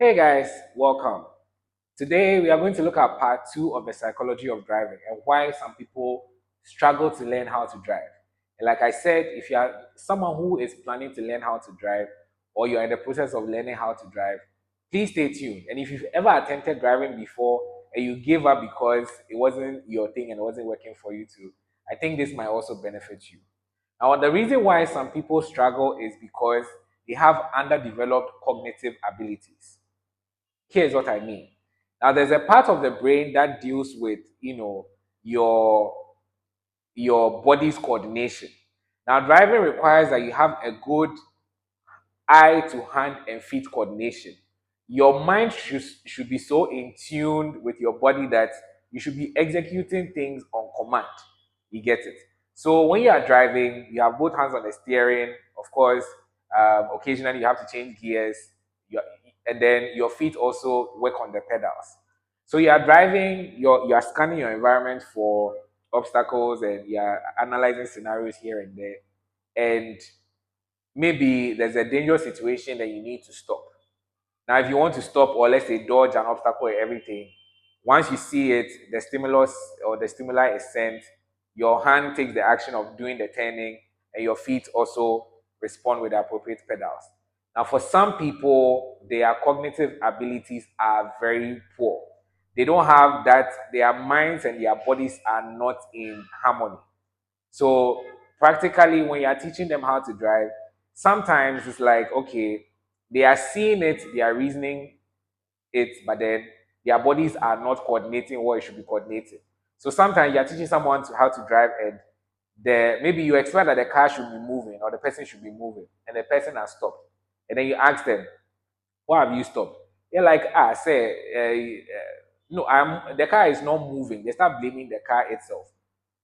Hey guys, welcome. Today we are going to look at part two of the psychology of driving and why some people struggle to learn how to drive. And like I said, if you are someone who is planning to learn how to drive or you're in the process of learning how to drive, please stay tuned. And if you've ever attempted driving before and you gave up because it wasn't your thing and it wasn't working for you too, I think this might also benefit you. Now, the reason why some people struggle is because they have underdeveloped cognitive abilities. Here's what I mean. Now, there's a part of the brain that deals with, your your body's coordination. Now, driving requires that you have a good eye to hand and feet coordination. Your mind should be so in tune with your body that you should be executing things on command. You get it? So when you are driving, you have both hands on the steering. Of course, occasionally you have to change gears, your, and then your feet also work on the pedals. So you are driving, you are scanning your environment for obstacles, and you are analyzing scenarios here and there. And maybe there's a dangerous situation that you need to stop. Now, if you want to stop or let's say dodge an obstacle or everything, once you see it, the stimulus or the stimuli is sent, your hand takes the action of doing the turning, and your feet also respond with the appropriate pedals. Now, for some people, their cognitive abilities are very poor. They don't have that, their minds and their bodies are not in harmony. So practically, when you are teaching them how to drive, sometimes it's like, okay, they are seeing it, they are reasoning it, but then their bodies are not coordinating what it should be coordinating. So sometimes you're teaching someone how to drive, and maybe you expect that the car should be moving or the person should be moving, and the person has stopped. And then you ask them, why have you stopped? They're like, say, no, the car is not moving. They start blaming the car itself.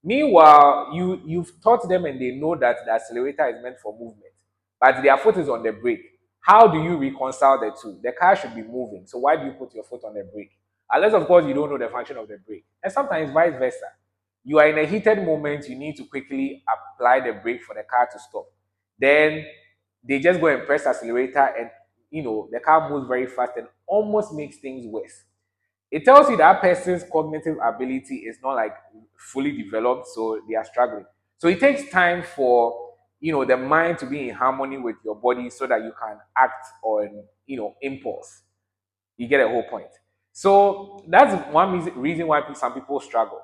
Meanwhile, you've taught them and they know that the accelerator is meant for movement, but their foot is on the brake. How do you reconcile the two? The car should be moving, so why do you put your foot on the brake? Unless, of course, you don't know the function of the brake. And sometimes vice versa. You are in a heated moment, you need to quickly apply the brake for the car to stop. Then they just go and press accelerator, and the car moves very fast and almost makes things worse. It tells you that person's cognitive ability is not like fully developed, so they are struggling. So it takes time for the mind to be in harmony with your body so that you can act on impulse. You get a whole point. So that's one reason why some people struggle.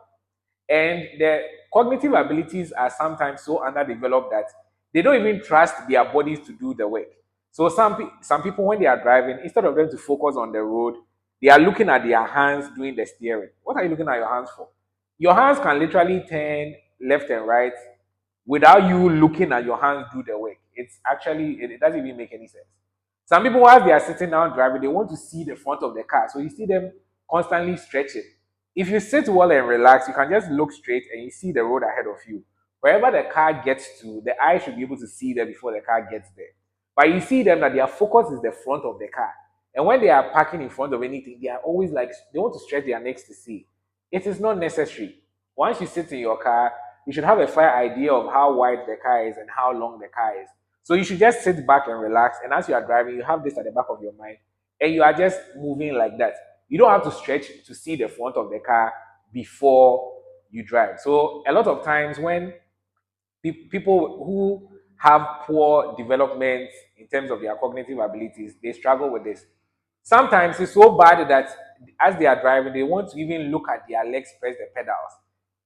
And their cognitive abilities are sometimes so underdeveloped that they don't even trust their bodies to do the work. So some people, when they are driving, instead of them to focus on the road, they are looking at their hands doing the steering. What are you looking at your hands for? Your hands can literally turn left and right without you looking at your hands do the work. It's actually, it doesn't even make any sense. Some people, while they are sitting down driving, they want to see the front of the car. So you see them constantly stretching. If you sit well and relax, you can just look straight and you see the road ahead of you. Wherever the car gets to, the eye should be able to see there before the car gets there. But you see them that their focus is the front of the car. And when they are parking in front of anything, they are always like, they want to stretch their necks to see. It is not necessary. Once you sit in your car, you should have a fair idea of how wide the car is and how long the car is. So you should just sit back and relax. And as you are driving, you have this at the back of your mind, and you are just moving like that. You don't have to stretch to see the front of the car before you drive. So a lot of times when people who have poor development in terms of their cognitive abilities, they struggle with this. Sometimes it's so bad that as they are driving, they want to even look at their legs press the pedals.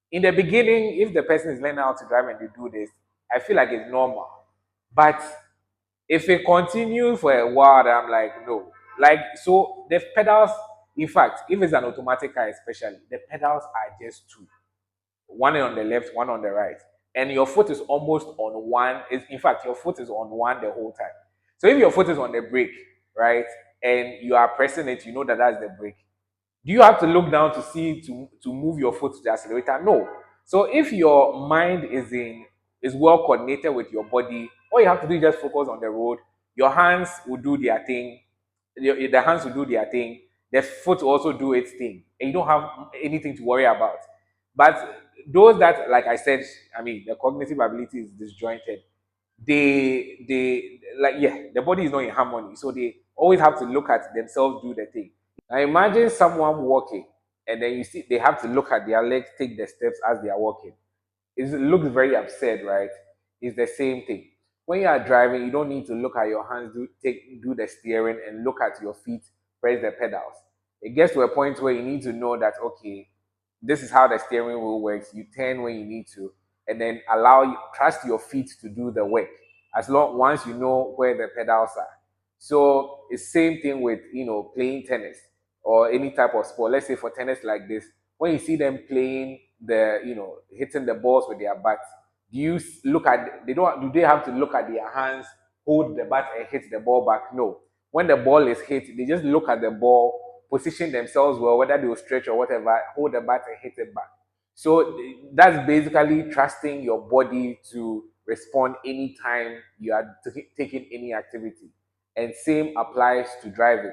In the beginning, if the person is learning how to drive and they do this, I feel like it's normal. But if it continues for a while, I'm like, no. Like, so the pedals, in fact, if it's an automatic car, especially, the pedals are just two, one on the left, one on the right. And your foot is almost on one. In fact, your foot is on one the whole time. So if your foot is on the brake, right, and you are pressing it, you know that that's the brake. Do you have to look down to see to move your foot to the accelerator? No. So if your mind is well coordinated with your body, all you have to do is just focus on the road. Your hands will do their thing. The hands will do their thing. The foot will also do its thing, and you don't have anything to worry about. But those that, like I said, I mean, the cognitive ability is disjointed. They like, yeah, the body is not in harmony, so always have to look at themselves do the thing. Now imagine someone walking and then you see they have to look at their legs take the steps as they are walking. It looks very absurd, right? It's the same thing. When you are driving, you don't need to look at your hands, do the steering, and look at your feet, press the pedals. It gets to a point where you need to know that okay, this is how the steering wheel works. You turn when you need to, and then trust your feet to do the work. As long once you know where the pedals are. So it's same thing with playing tennis or any type of sport. Let's say for tennis like this, when you see them playing hitting the balls with their bats, do you look at they don't do they have to look at their hands, hold the bat and hit the ball back? No. When the ball is hit, they just look at the ball, position themselves well, whether they will stretch or whatever, hold the bat and hit it back. So that's basically trusting your body to respond anytime you are taking any activity. And same applies to driving.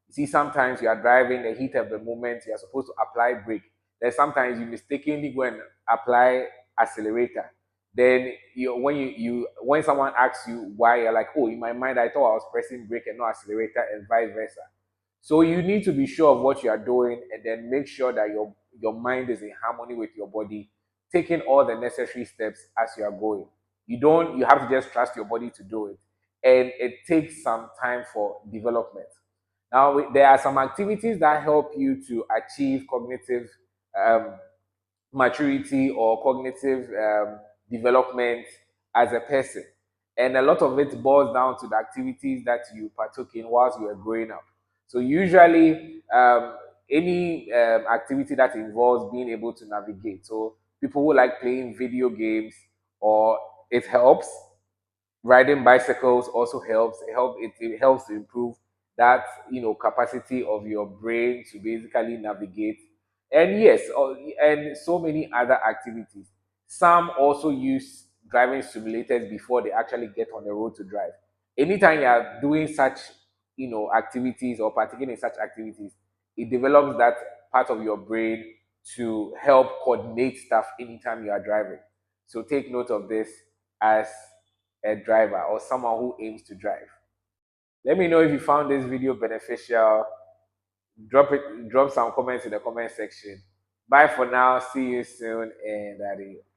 You see, sometimes you are driving the heat of the moment, you are supposed to apply brake. Then sometimes you mistakenly go and apply accelerator. Then when someone asks you why, you're like, oh, in my mind I thought I was pressing brake and not accelerator, and vice versa. So you need to be sure of what you are doing and then make sure that your mind is in harmony with your body, taking all the necessary steps as you are going. You have to just trust your body to do it. And it takes some time for development. Now, there are some activities that help you to achieve cognitive um, maturity or cognitive development as a person. And a lot of it boils down to the activities that you partook in whilst you were growing up. So, usually, any activity that involves being able to navigate. So, people who like playing video games, or it helps. Riding bicycles also helps. It helps to improve that capacity of your brain to basically navigate. And yes, and so many other activities. Some also use driving simulators before they actually get on the road to drive. Anytime you are doing such activities or partaking in such activities, it develops that part of your brain to help coordinate stuff anytime you are driving. So take note of this as a driver or someone who aims to drive. Let me know if you found this video beneficial. Drop some comments in the comment section. Bye for now. See you soon, and adios.